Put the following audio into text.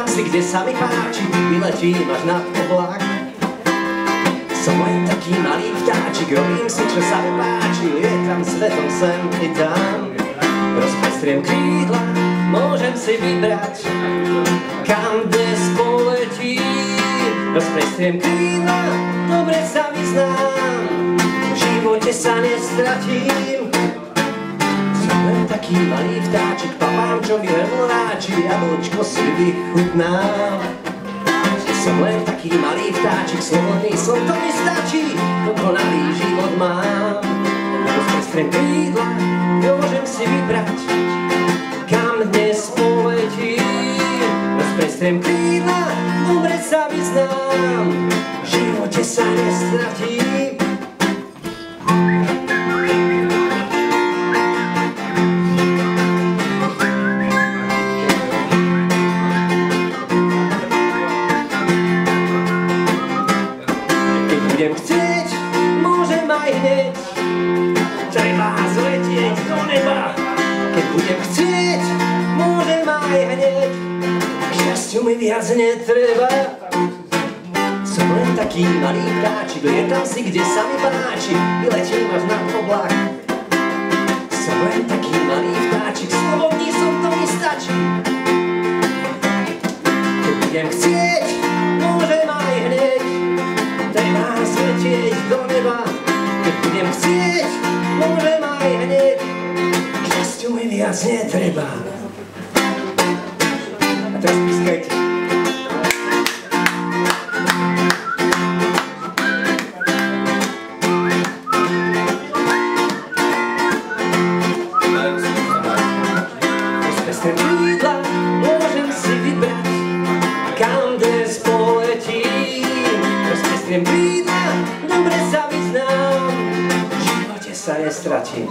Lietam si, kde sa mi páči, vyletím až nad oblak. Som len taký malý vtáčik, robím si, čo sa mi páči. Lietam svetom sem i tam, rozprestriem krídla, môžem si vybrať, kam dnes poletím. Rozprestriem krídla, dobre sa vyznám, v živote sa nestratím. Som len taký malý vtáčik, papám, čo mi hrmoláči, jablčko si vychutnám. Som len taký malý vtáčik, slobodný som, to mi stačí, dokonalý život mám. Rozprestriem krídla, môžem si vybrať, kam dnes poletím. Rozprestriem krídla, dobre sa vyznám, v živote sa nestratím. Budem chcieť, môžem aj hneď, treba zletieť do neba. Keď budem chcieť, môžem aj hneď, k šťastiu mi viac netreba. Som len taký malý vtáčik, lietam si, kde sa mi páči, vyletím až nad oblak. Som len taký malý vtáčik, slobodný som, to mi stačí. Keď budem chcieť, môžem aj hneď, treba zletieť do neba. Keď budem chcieť, môžem aj hneď, k šťastiu mi viac netreba. A teraz pískajte. Rozprestriem krídla, môžem si vybrať, kam dnes poletím. Rozprestriem krídla, dobre sa vyznám, v živote sa nestratím.